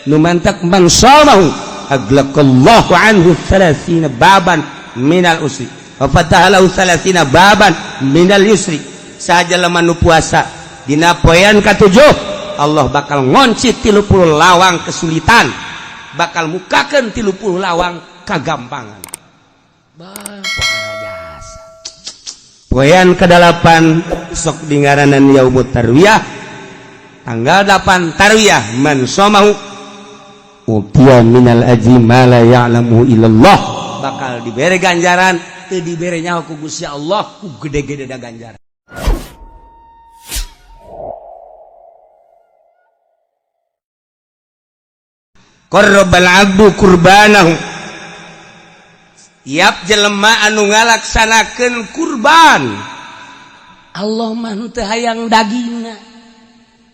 nu mantak man shamahu aglaqallahu anhu 30 baban minal usri wa fatahalahu 30 baban minal yusri. Saja lemah nu puasa dina poean katujuh Allah bakal ngoncit 30 lawang kesulitan, bakal mukakeun 30 lawang kagampangan. Jasa poean ke-8 sok dingaranan yaumut tarwiyah tanggal 8 tarwiyah man shamahu utiya minal ajri ma la ya'lamu illallah, bakal dibere ganjaran teu dibere nyaho ku Gusti Allah ku gede-gede da ganjaran. Qarrabal abdu qurbanahu, tiap jelema anu ngalaksanakeun kurban Allah mah teu hayang dagingna,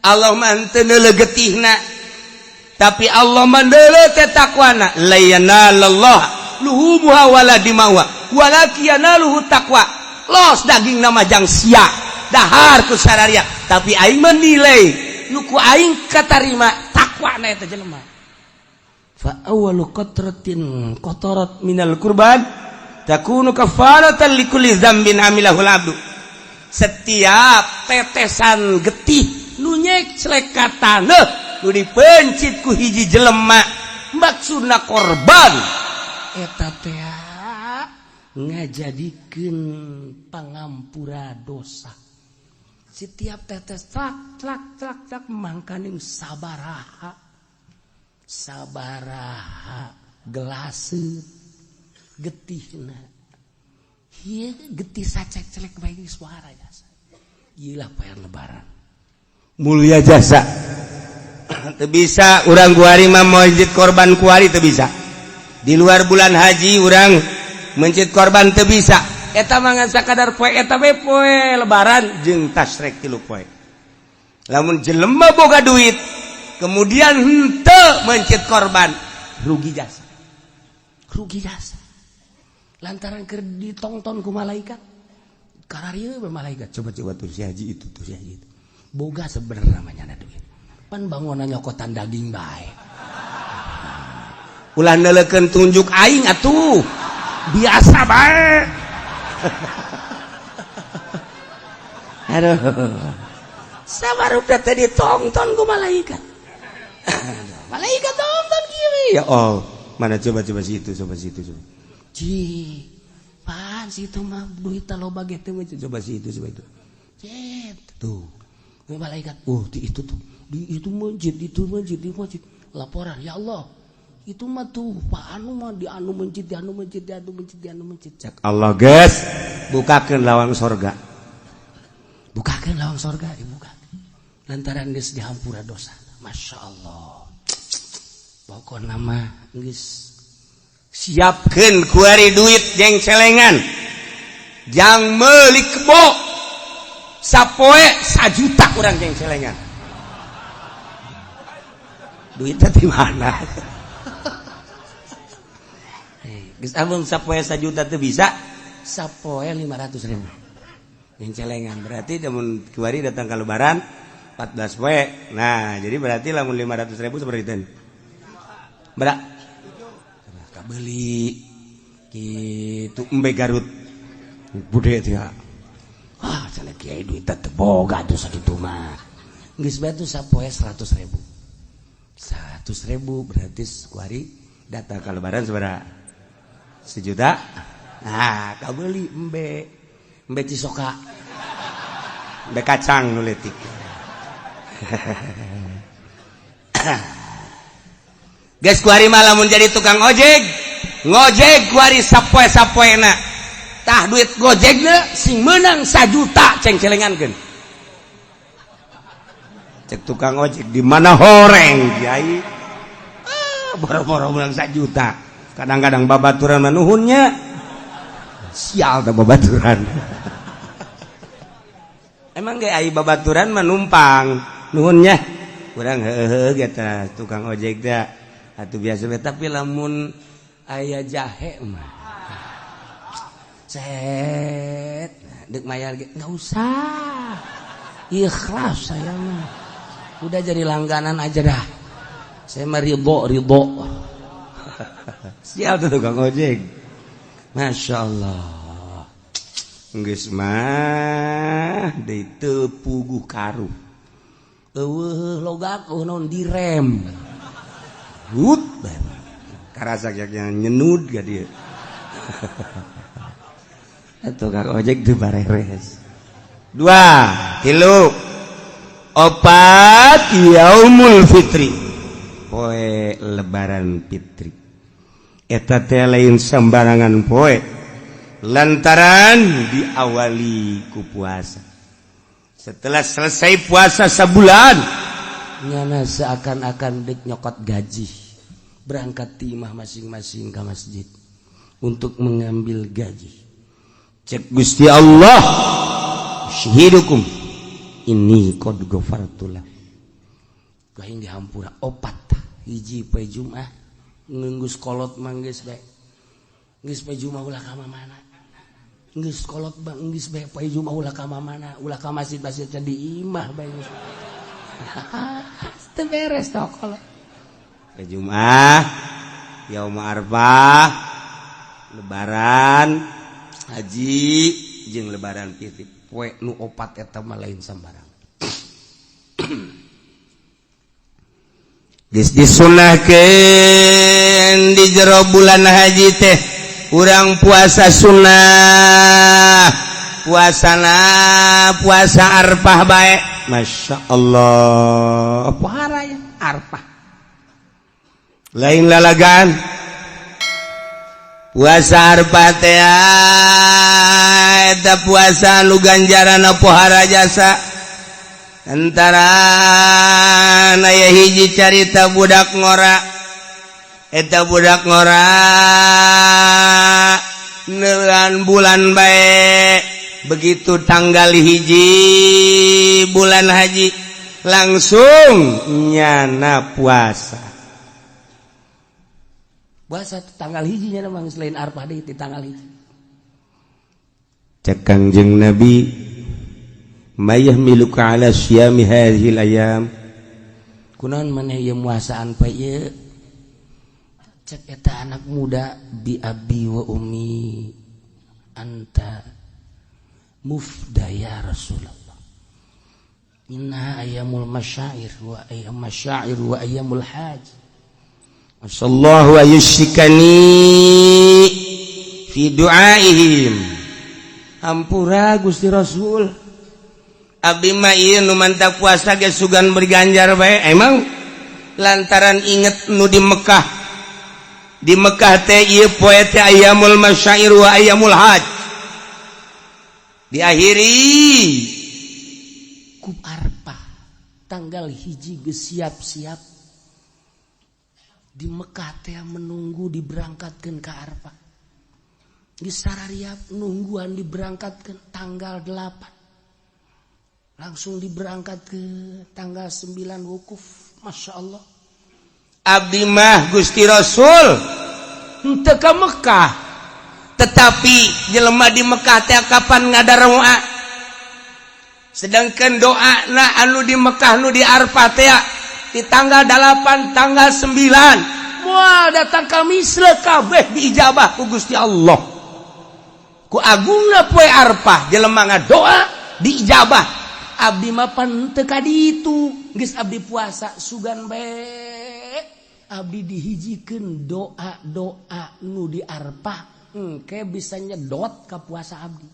Allah mah teu neuleuh getihna, tapi Allah mah neuleuh teh takwana. La yanallallah luhumuha wala dimauha walakin yanaluhu taqwa. Los dagingna mah jang sia dahar ku sararia, tapi aing menilai nu ku aing katarima takwana eta jelema. Fa awwalu qatratin qatarat minal qurban takunu kafaratan likulli dzambin amilahul abdu. Setiap tetesan getih nu nyek slekatana nu dipencit ku hiji jelema maksudna korban eta teh ngajadikeun pangampura dosa. Setiap tetes trak mangkaning sabaraha gelaseut getihna. Ieu getih sacek-celek bae suara jasa. Gila poe lebaran. Mulia jasa. Teu bisa urang kuari mah moejid korban kuari teu bisa. Di luar bulan haji urang mencit korban teu bisa. Eta mah ngan sakadar poe eta we poe lebaran jeung tasrek 3 poe. Lamun jelema boga duit kemudian henteu mencit korban rugi jasa. Rugi jasa. Lantaran keur ditongton ku malaikat. Kararieu malaikat coba tuh si haji itu tuh si haji itu. Boga sebenarnya namanya duit. Pan bangunan nyokotan daging bae. Ulah neuleukeun tunjuk aing atuh. Biasa bae. Aduh. Sabarupna teh ditongton ku malaikat. Malaikat tonton kieu. Ya oh, mana coba si itu. Ji, pan situ mah duit loba ge teh coba si itu. Cet, tuh. Malaikat, oh di itu tuh. Di itu masjid. Laporan, ya Allah. Itu mah tuh Pak anu mah di anu masjid. Cak Allah, guys. Bukakeun lawang sorga. Dibukakeun. Lantaran geus dihampura dosa. Masya Allah. Pokokna mah geus siapkeun kuari duit jeung celengan. Jang meuli kebo. Sapoe 1 juta urang jeung celengan. Duitnya di mana? Geus amun sapoe 1 juta teu bisa, sapoe 500.000. Jeung celengan berarti lamun kuari datang ka lebaran 14 poe. Nah, jadi berarti lamun 500.000 seperti itu. Berak. Kabeli kitu embe Garut. Bude teh. Ah, cenah kiai duit teh boga tuh sakitu mah. Geus bae tuh sapoe 100.000. 100.000 berarti kuari datang ka lebaran sabaraha? 1 juta. Nah, kabeli embe cisoka. Embe kacang nu leutik. Guys kuari mah lamun jadi tukang ojek ngojek kuari sapoe-sapoena tah duit gojekna sing meunang 1 juta ceng celengankeun cek tukang ojek di mana horeng kiai boro-boro meunang 1 juta kadang-kadang babaturan manuhunnya sial teh babaturan emang ge ai babaturan manumpang nuhunnya urang heuheuh eta tukang ojek teh atuh biasa we tapi lamun aya jahe mah cet deuk mayar ge enggak usah ikhlas saya mah udah jadi langganan aja dah Saya mah ridho. Siap tuh tukang ojek. Masya Allah. Geus mah deui teu puguh karu. Eueuh logak non direm. Hut. Karasa yang nyenud ka dieu. Tukang ojek teu bareres. 2, 3, 4 Yaumul Fitri. Poe lebaran fitri. Eta teh lain sembarangan poe. Lantaran diawali ku puasa. Setelah selesai puasa sebulan, nyana seakan-akan dek nyokot gaji. Berangkat ti imah masing-masing ke masjid untuk mengambil gaji. Cek Gusti Allah, syahidukum ini qad ghafartulah. Gahing dihampura opat hiji poe Jumat ngeunggus kolot manggeus bae. Geus poe Jumat ulah ka mana? Geus kolot bang geus bae poe Jumat ulah ka mana? Ulah ka masjid-masjid di imah bae. Teu beres teh kolot. Poe Jumat, Yaum Arfah, lebaran, haji jeung lebaran fitri. Poe nu opat eta mah lain sambarang. Geus disunahkeun di jero bulan haji teh urang puasa sunnah. Puasa Arfah bae. Masya Allah. Pohara ya Arfah. Lain lalagan. Puasa Arfah teh eta puasa nu ganjarana pohara jasa. Antara aya hiji carita budak ngora. Eta budak ngora neulan bulan bae. Begitu tanggal hiji bulan haji langsung nyana puasa. Puasa tanggal hiji nyana mah selain Arfah deui di tanggal hiji. Cek Kangjeng Nabi, mayahmiluka ala syami hadhil ayam. Kunaon maneh ieu muasaan poe ieu? Cek eta anak muda bi abi wa ummi anta mufda ya Rasulullah. Inna ayyamul masyair wa ayyamul haj. Masallahu ayyushikani fi du'aihim. Hampura Gusti Rasul. Abdi mah ieu nu mantap puasa ge sugan berganjar bae. Emang lantaran inget nu di Mekah. Di Mekah teh ieu poe teh ayyamul masyair wa ayyamul haj. Diakhiri ku Arfah tanggal hiji geus siap-siap di Mekah teh menunggu diberangkatkeun ka Arfah. Geus sarariap nungguan diberangkatkeun tanggal 8. Langsung diberangkatkeun tanggal 9 wukuf. Masya Allah. Abdi mah Gusti Rasul henteu ka Mekah. Tetapi jelema di Mekah teh kapan ngadaroa. Sedangkan doa na anu di Mekah nu di Arfah teh di tanggal 8 tanggal 9 moal datang ka misle kabeh diijabah ku Gusti Allah. Ku agungna poe Arfah jelema ngadoa diijabah. Abdi mah pan teu ka ditu. Geus abdi puasa sugan bae. Abdi dihijikeun doa-doa nu di Arfah. Kayak bisa nyedot ke puasa abdi.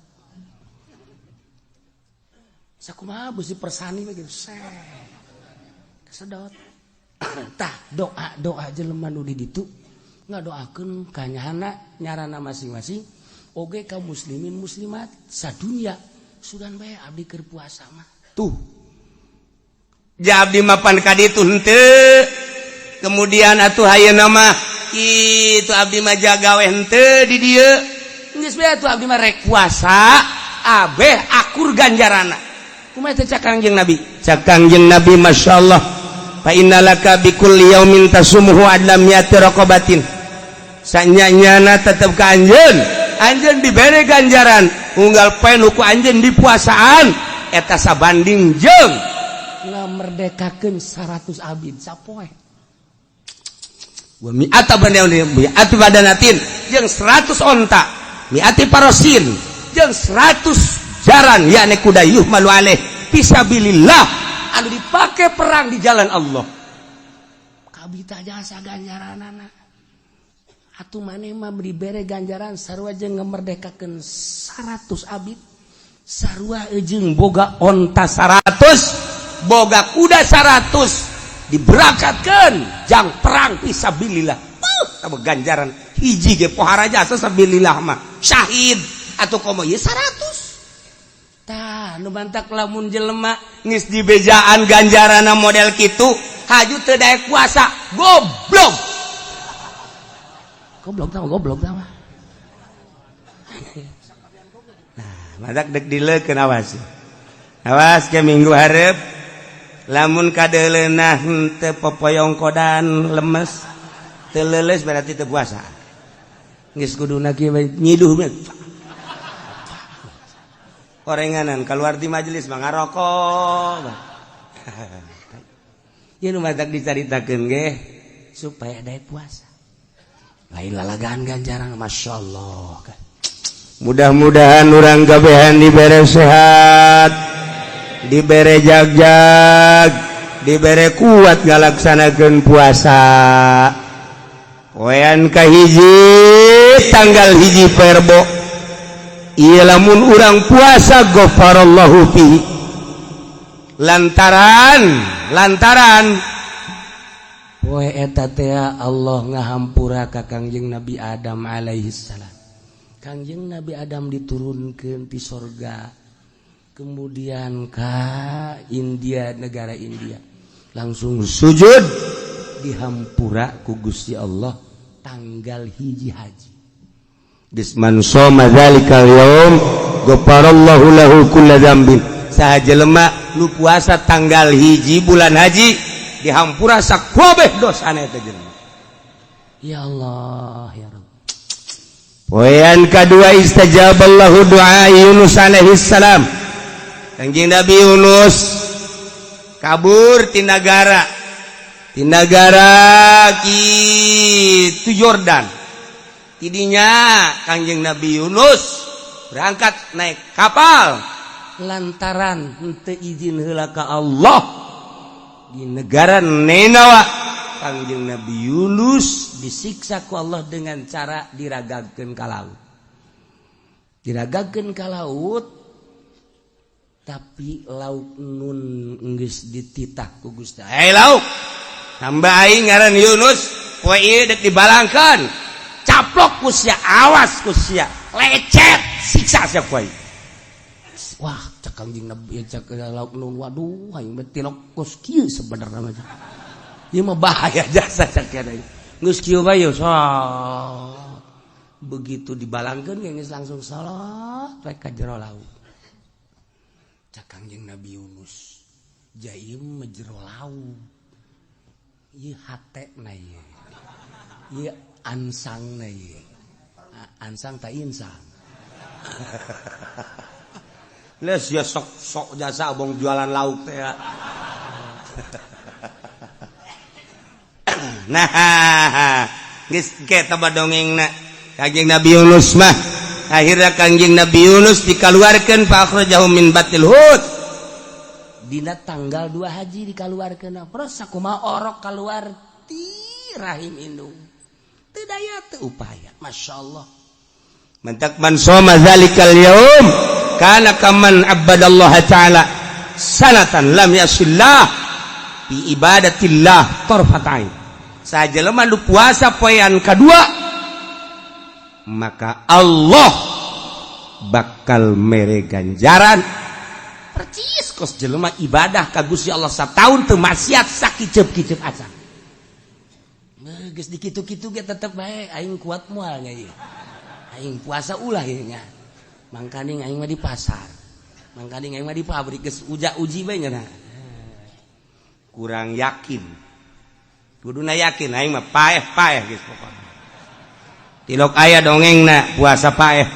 Sakumaha beusi persani begitu. Kesedot. Tah doa jelema nu di ditu ngadoakeun ka nyahana nyarana masing-masing oge ka muslimin muslimat sadunya sugan bae abdi keur puasa mah. Tuh. Ja abdi mapan ka ditu henteu. Kemudian atuh hayeuna mah itu abdi mah jaga we henteu di dieu. Geus bae atuh abdi mah rek puasa, abeh akur ganjarana. Kumaha teh cak Kangjeng Nabi? Cak Kangjeng Nabi masyaallah. Fa innalaka bi kulli yaumin tasumuhu adlam yati raqabatin. Sanyanyana tetep ka anjeun. Anjeun dibere ganjaran unggal poe nu ku anjeun di puasaan eta sabanding jeung ngamerdekakeun 100 abid sapoe. wa mi'ata badanatin jeung 100 onta mi'ati parosin jeung 100 jaran yakni kuda yuhmalu alaih fisabilillah anu dipake perang di jalan Allah kabita jasa ganjaranana atuh maneh mah dibere ganjaran sarua jeung ngamerdekakeun 100 abid sarua jeung boga onta 100 boga kuda 100 diberangkatkeun jang perang fisabilillah kabeh ganjaran hiji ge pohara jasa sabilillah mah syahid atuh komo ye 100 tah nu bantak lamun jelema geus dibejaan ganjarana model kitu haju teu daek puasa goblok tah mah nah madak dek dileukeun awas ke minggu hareup lamun kadeuleunah teu popoyong kodan lemes teu leuleus berarti teu puasa geus kuduna kieu nyiduh orenganan keluar di majelis mah ngarokok ieu nu matak dicaritakeun ge supaya daek puasa lain lalagaan ganjaran masyaallah mudah-mudahan urang kabehan dibere sehat dibere jag-jag dibere kuat ngalaksanakeun puasa poean kahiji tanggal hiji Perbo ieu lamun urang puasa ghafarallahu fi lantaran poe eta teh Allah ngahampura ka Kangjeng Nabi Adam alaihi salam Kangjeng Nabi Adam diturunkeun ti sorga kemudian ka India negara India langsung sujud dihampura ku Gusti Allah tanggal hiji haji Bisman soma dzalikal yaum ghafarallahu lahu kulla dzambin saha jelema nu puasa tanggal hiji bulan haji dihampura sakabeh dosana eta jelema ya Allah ya Rabb poean kadua istajaballahu du'a Yunus alaihi salam Kangjeng Nabi Yunus kabur ti nagara kitu Yordan tidinya Kangjeng Nabi Yunus berangkat naik kapal lantaran henteu izin heula ka Allah di negara Ninawa Kangjeng Nabi Yunus disiksa ku Allah dengan cara diragagkeun ka laut tapi lauk nun geus dititah ku Gusti lauk hamba aing ngaran Yunus poe ieu deuk dibalangkeun caplok ku sia awas ku sia lecet siksa sia ku wah cek Kangjeng Nabi cek lauk nun waduh aing betilok kos kieu sebenarnya mah ieu mah bahaya jasa cek kieu geus kieu bae begitu dibalangkeun geus langsung salat rek ka jero laut cek Kangjeng Nabi Yunus jaim jero laut ieu hatena ieu ansang na ieu ansang ta insang les ya sok jasa abong jualan lauk teh ya nah geus kita badongengna Kangjeng Nabi Yunus mah akhirnya Kangjeng Nabi Yunus dikaluarkeun fa akhrajahu min batil hut dina tanggal 2 haji dikaluarkeun terus sakumaha orok kaluar ti rahim indung teu daya teu upaya masyaallah mantak man soma zalikal yaum kana kaman abadallaha taala sanatan lam yasillah bi ibadatillah tarfatain sajelema nu puasa poean kadua maka Allah bakal mere ganjaran percis kos jelema ibadah ka Gusti Allah sataun teu maksiat sakicep-kicep acan geus dikitu-kitu ge tetep bae aing kuat moal nya ieu. Aing puasa ulah ieu nya. Mangkaning aing mah di pasar. Mangkaning aing mah di pabrik geus uji bae nya. Kurang yakin. Kuduna yakin aing mah paeh geus pokona. Tilok aya dongengna puasa paeh.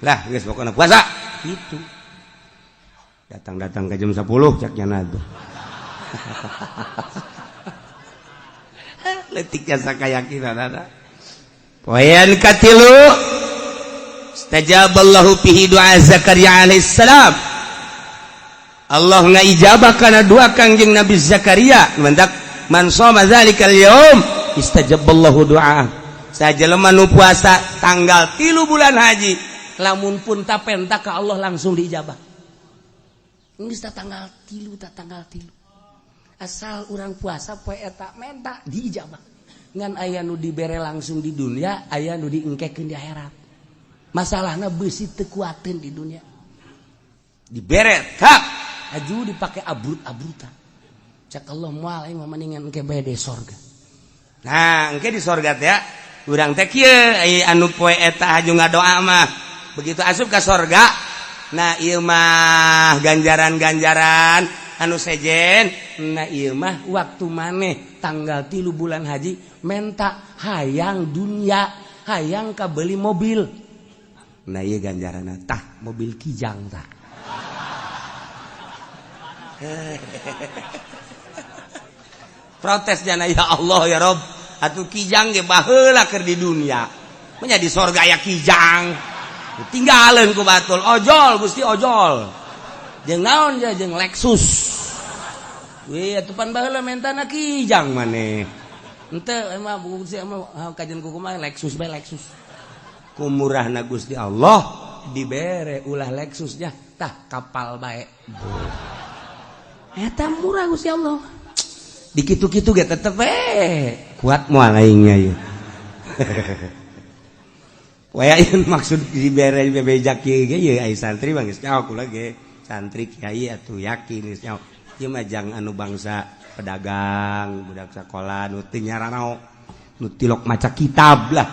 Lah geus pokona puasa gitu. Datang ke jam 10 cak nya tuh. letik jasa keyakinan ada. Poin katilu istajaballahu fihi doa Zakaria alaihissalam. Allah ngaijabah kana doa Kangjeng Nabi Zakaria mendak man shoma dzalikal yaum istajaballahu doa. Sajelema nu puasa tanggal 3 bulan haji lamun pun tapenta ka Allah langsung diijabah. Geus tanggal 3 asal urang puasa poe eta menta diijabah. Ngan aya nu dibere langsung di dunia, aya nu diengkekeun di akhirat. Masalahna beusi teu kuateun di dunia. Dibere tak aju dipake abrut-abrutan. Cak Allah moal aing mendingan engke bae di sorga. Nah, engke di sorga teh ya, urang teh kieu anu poe eta aju ngadoa mah. Begitu asup ka sorga, nah ieu mah ganjaran-ganjaran anu sejen. Nah ieu mah waktu maneh tanggal 3 bulan haji menta hayang dunia, hayang ka beli mobil. Nah ieu ganjaranna tah mobil kijang tah. Protes jana ya Allah ya Rob, atuh kijang ge baheula keur di dunia. Nya di sorga aya kijang. Tinggalin ku batul ojol Gusti ojol jeung naon ja jeung Lexus we atupan baheula mentana kijang maneh henteu emang Gusti emang kajian kumaha Lexus bae Lexus kumurahna Gusti Allah dibere ulah Lexusnya tah kapal bae eta murah Gusti Allah dikitu-kitu ge tetep kuat moal aingnya ieu waya maksud dibere bebejak kieu ge ye ai santri bang geus nyaho kula ge santri kiai atuh yakin geus nyaho ieu mah jang anu bangsa pedagang budak sakola nu teu nyarano nu tilok maca kitab lah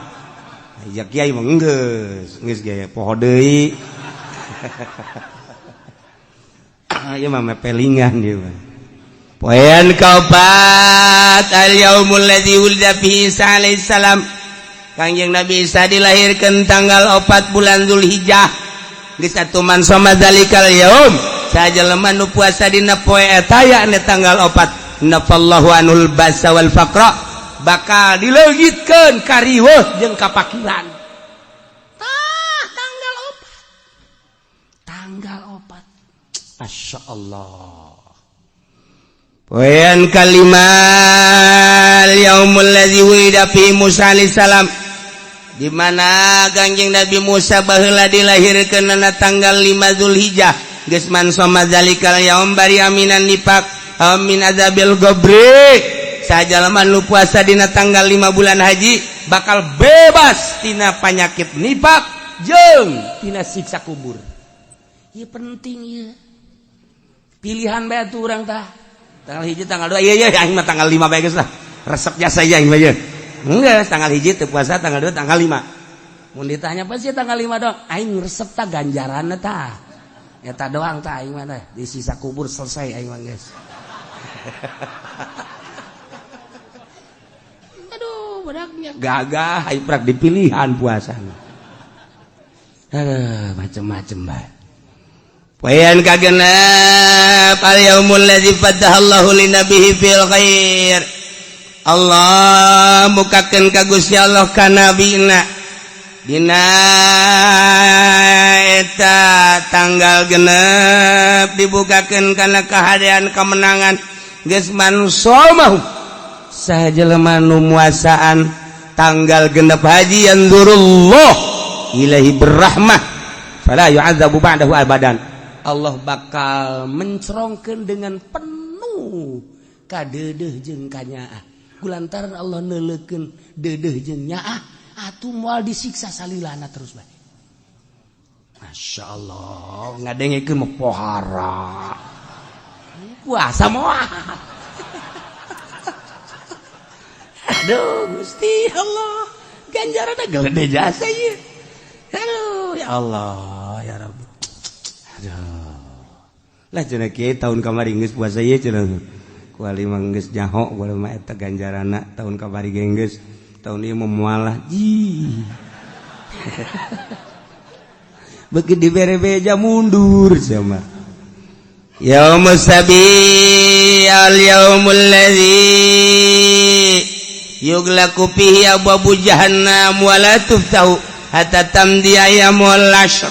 aya kiai mah geus ge poho deui ieu mah mepelingan ieu mah poin kaopat al yaumul ladzi wulida fihi Isa alaihi salam. Kangjeng Nabi Isa dilahirkan tanggal 4 bulan Zulhijjah. Geus atuman shoma dzalikal yaum. Sajelema nu puasa dina poe eta yakni tanggal 4. Nafallahu anul basa wal faqra. Bakal dileugitkeun ka riweuh jeung kapakiran. Tah tanggal 4. Tanggal 4. Masyaallah. Poin kalimat yaumul ladzi wulida fi Musa alaihi salam. Di mana Kangjeng Nabi Musa baheula dilahirkeun na tanggal 5 Zulhijjah geus man shoma dzalikal yaum bari aminan nifaq amin azabil gobri. Sajalema nu puasa dina tanggal 5 bulan haji bakal bebas tina panyakit nifaq jeung tina siksa kubur. Ieu penting ieu. Pilihan bae atuh urang tah. Tanggal hiji tanggal 2 iya aing mah tanggal 5 bae geus lah. Resep jasa aja aing mah ieu. Enggak, tanggal hiji teu puasa, tanggal 2 tanggal 5. Mun ditanya apa sih tanggal 5 doang? Aing resep tah ganjaranna tah. Eta doang tah aing mah teh. Di sisa kubur selesai aing mah geus. Aduh, budaknya gagah aing prak dipilihan puasana. Macem-macem bae. Poin kagenep al yaumul ladzi fatahallahu linabiyhi fil khair. Allah mukakeun ka Gusti Allah ka nabina dina eta tanggal genep dibukakeun kana kahadean kemenangan geus man somahu sajelema nu muasaan tanggal genep haji yanzurullah ilaihi berrahmah fala yu'adzabu ba'dahu abadan. Allah bakal mencerongkeun dengan penuh ka deudeuh jeung ka nyaah. Kulantaran Allah neuleukeun deudeuh jeung nyaah atuh moal disiksa salilana terus bae. Masyaallah ngadengekeun mah pohara. Puasa moal. Aduh Gusti Allah ganjaranna gede jasa ieu. Aduh ya Allah ya Rabb. Lah cenah kieu tahun kamari geus puasa ieu cenah. Kuali mah geus nyaho kuali mah eta ganjaranna tahun kamari geus. Tahun ieu moal ji. Beuki dibere beja mundur sama. Yaumus sabi al yaumul ladzi yuglaku fihi abwabu jahannam wa la tuftahu hatta tamdi ayyamul ashr.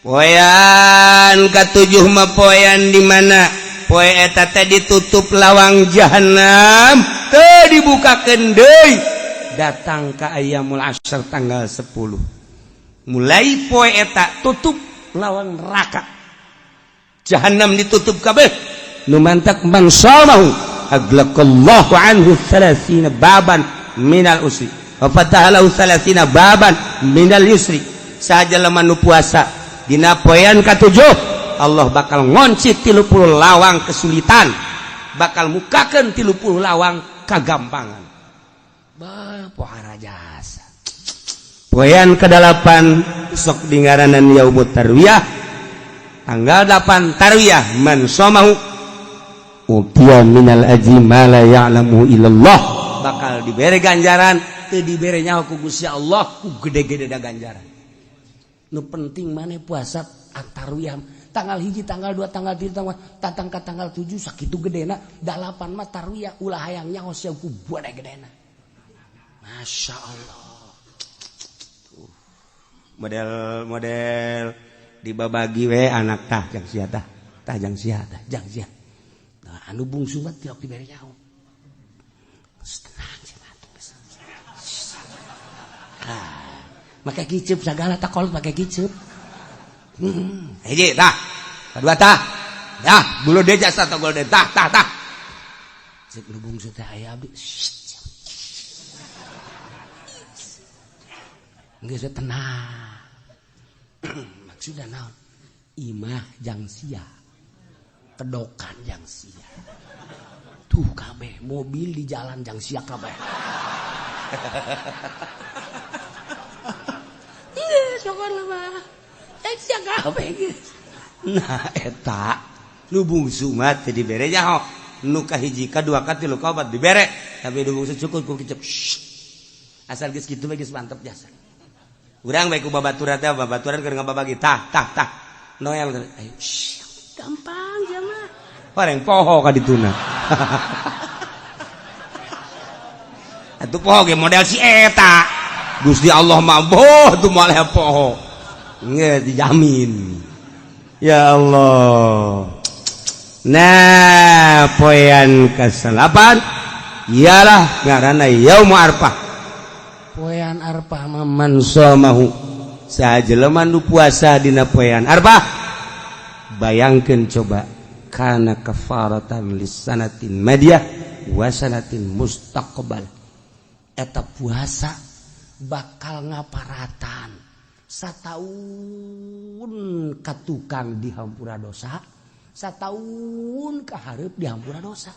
Poean katujuh mah poean di mana poe eta teh ditutup lawang jahannam teu dibukakeun deui datang ka ayyamul ashr tanggal 10. Mulai poe eta tutup lawang neraka. Jahannam ditutup kabeh. Nu mantak man samahu aglaqallahu anhu 30 baban minal usri wa fataha lahu 30 baban minal yusri. Saja lemah nu puasa dina poean katujuh Allah bakal ngonci 30 lawang kesulitan, bakal mukakeun 30 lawang kagampangan. Pohara jasa. Poean ke-8 sok dingaranan yaumut tarwiyah. Tanggal 8 tarwiyah man somahu utiya minal ajri ma la ya'lamu illallah, bakal dibere ganjaran teu dibere nyaho ku Gusti Allah ku gede-gede da ganjaran. Nu penting maneh puasa tarwiyah tanggal 1, tanggal 2, tanggal 3, tanggal tanggal 7 sakitu gedena 8 mah tarwiyah ulah hayang nyaho sia ku bade gedena. Masya Allah. Model dibabagi we anak tah jang sia tah jang sia nah, anu bungsu mah tiok dibere nyaho. Tenang cenah. Make kiceup sagala takol make kiceup. Hiji tah, kadua tah. Dah, bulu deja satu gol de tah. Cek nu bungsu teh aya abdi. Geus tenang. Maksudna naon? Imah jang sia. Kedokan jang sia. Tuh kabeh mobil di jalan jang sia kabeh. Nah eta nu bungsu mah teu dibere nyaho, nu kahiji kadua katilu kaopat dibere, tapi nu bungsu cukup ku kicep. Asal geus kitu we geus mantep jasa. Urang bae ku babaturan teh babaturan keur ngababagi tah. Noel ayo gampang ya mah. Bareng poho ka dituna. Atuh poho ge model si eta. Gusti Allah mah boh tu malah poho. Nggak dijamin. Ya Allah. Nah, poean ke-8 ialah ngaranna Yaum Arfah. Poean Arfah mah man shamahu. Sajelema nu puasa dina poean Arfah. Bayangkeun coba kana kafaratan lisanatin madiyah wa sanatin mustaqbal. Eta puasa bakal ngaparatan sataun ka tukang dihampura dosa, sataun ka hareup dihampura dosa.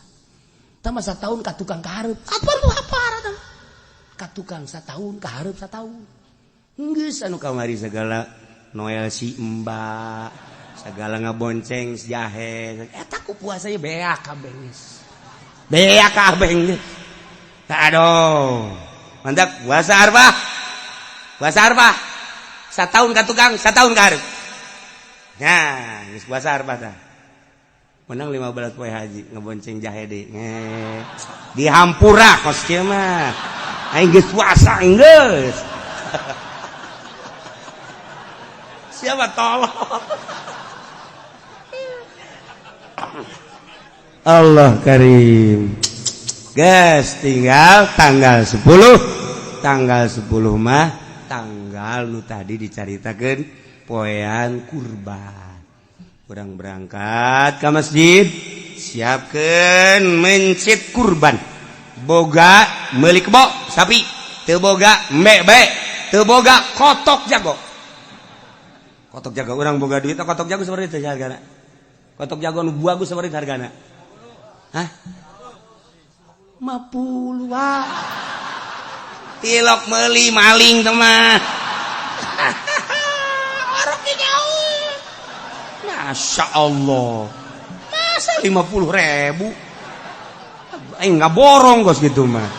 Tama sataun ka tukang ka hareup, apar nu haparatan? Ka tukang sataun ka hareup sataun. Geus anu kamari sagala Noel si Emba, sagala ngabonceng si Jahe. Eta ku puasa ye beak kabeh geus. Beak kabeh geus. Aduh. Mantap puasa Arfah. Puasa Arfah. Sataun ka tukang, sataun ka hareup. Nah, geus puasa Arfah tah. Menang 15 poe haji ngebonceng Jahe deui. Dihampura kos kieu mah. Aing geus puasa geus. Siapa tolong? Allah Karim. Guys, tinggal tanggal 10. Tanggal 10 mah tanggal lu tadi dicaritakeun poean kurban. Urang berangkat ke masjid, siapkeun mencit kurban. Boga meuli kebo sapi, teu boga mbe, teu boga kotok jago. Kotok jago urang boga duit kotok jago sabaraha teh hargana? Kotok jago nu bagus sabaraha hargana? Hah? 50 wah. Tilok meuli maling teh mah. Orangnya jauh. Masya Allah. Masa 50.000? Aing nggak borong kos gitu mah.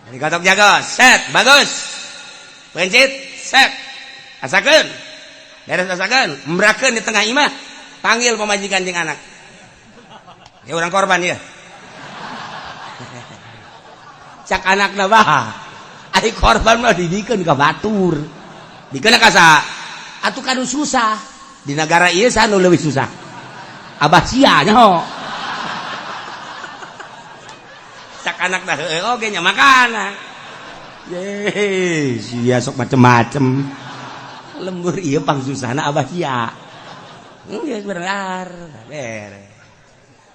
Ini kotok jago, set, bagus. Pencit, set. Asakeun. Beres asakeun, embrakeun di tengah imah. Panggil pemajikan jeung anak. Ya orang korban ya. Cak anakna bah. Ai korban mah didikeun ka batur. Dikeun ka sa atuh kanu susah. Di negara ieu sanu leuwih susah. Abah sia nyaho. Cak anakna heueuh oge nya makanan. Ye, sia sok macem-macem. Lembur ieu pang susahna abah sia. Geus bener. Beres.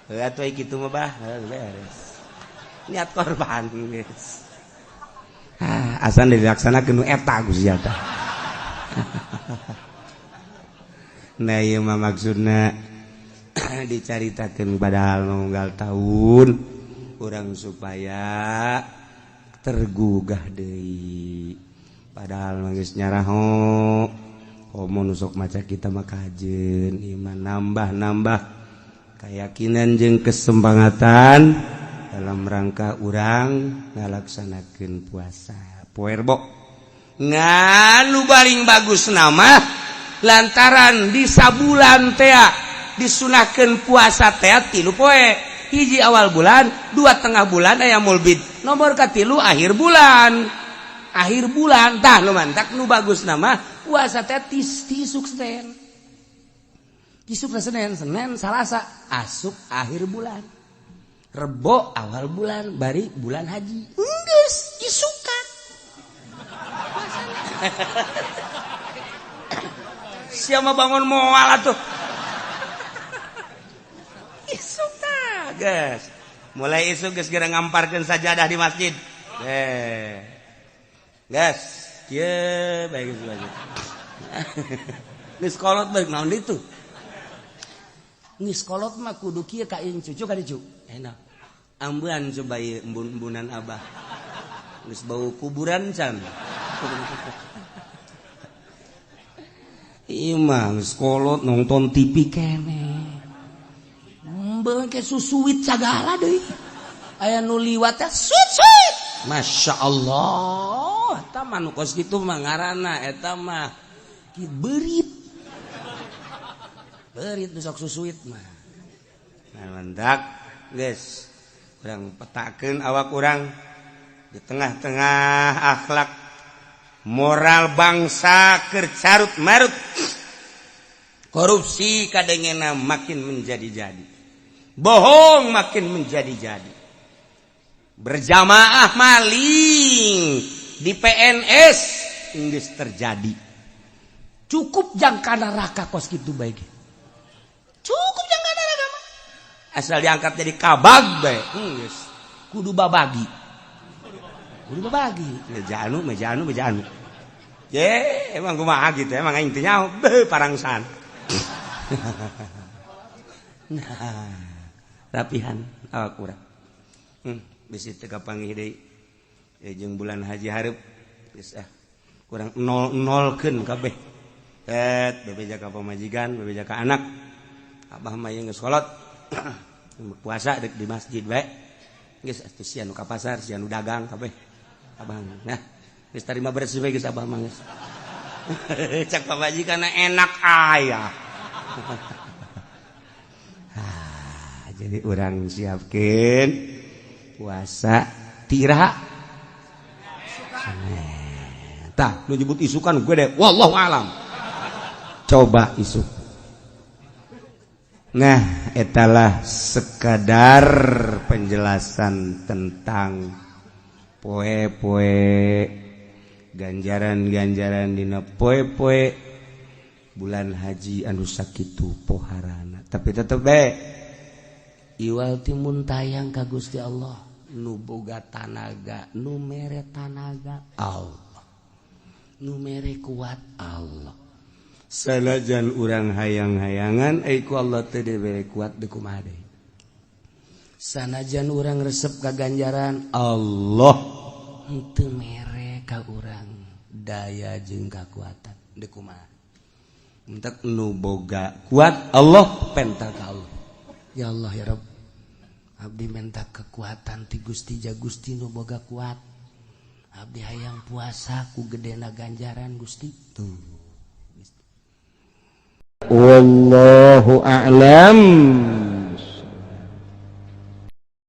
Heuh atuh kitu mah bah, beres. Niat korban geus. Asan dilaksanakeun nu eta Gusti eta. Nah ieu mah maksudna dicaritakeun padahal unggal tahun urang supaya tergugah deui. Padahal mah geus nyaraho komo nu sok maca kita mah kajeun iman nambah-nambah keyakinan jeung kesempangatan dalam rangka urang ngalaksanakeun puasa poe Rebo nganu paling bagus nama lantaran di sabulan teh disunahkeun puasa teh 3 poe hiji awal bulan 2 tengah bulan aya mulbid nomor katilu akhir bulan tah nu mantak nu bagus nama puasa teh tisuk Senin Senin Salasa asup akhir bulan Rebo awal bulan bari bulan haji geus isukan siapa bangun moal atuh isukan geus mulai isuk geus geura ngamparkeun sajadah di masjid geus kieu bae geus lanjut geus kolot bae naon ditu geus kolot mah kudu kieu ka ing cucu ka dicu enak ambean coba ieu embun-embunan abah geus bau kuburan can ieu mah geus kolot nonton TV keneh embeun ke susuit sagala deui aya nu liwat teh suit Masya Allah eta mah nu kos kitu mah ngaranna eta mah berit besok susuit mah nah mandak geus urang petakeun awak urang di tengah-tengah akhlak moral bangsa keur carut marut korupsi kadengena makin menjadi-jadi bohong makin menjadi-jadi berjamaah maling di PNS geus terjadi cukup jangka neraka kos kitu bae cukup jangka neraka mah asal diangkat jadi kabag bae geus kudu babagi meja anu ye emang kumaha gitu emang aing teh nyaho parangsan nah rapihan awak urang bisi teu kapanggih deui jeung bulan haji hareup geus kurang nol-nolkeun kabeh bebeja ka pamajikan bebeja ka anak abah mah geus kolot puasa deuk di masjid bae geus atuh sia nu ka pasar sia nu dagang kabeh abah nah geus tarima beres bae geus abah mah geus cak pamajikanna enak aya jadi urang siapkeun puasa tira tah nu nyebut isukan gue deh wallahu alam coba isuk nah etalah sekadar penjelasan tentang poe-poe ganjaran-ganjaran dina poe-poe bulan haji anu sakitu poharana tapi tetep bae iwal timun tayang ka Gusti Allah nu boga tanaga nu mere tanaga Allah nu mere kuat Allah sanajan urang hayang-hayangan ku Allah teu dibere kuat deuk kumaha deui sanajan urang resep ka ganjaran Allah henteu mere ka urang daya jeung kakuatan deuk kumaha entek nu boga kuat Allah pental ka Allah ya Allah ya Rabb abdi minta kekuatan ti Gusti ja Gusti nu boga kuat abdi hayang puasa ku gedena ganjaran Gusti tuh wallahu a'lam.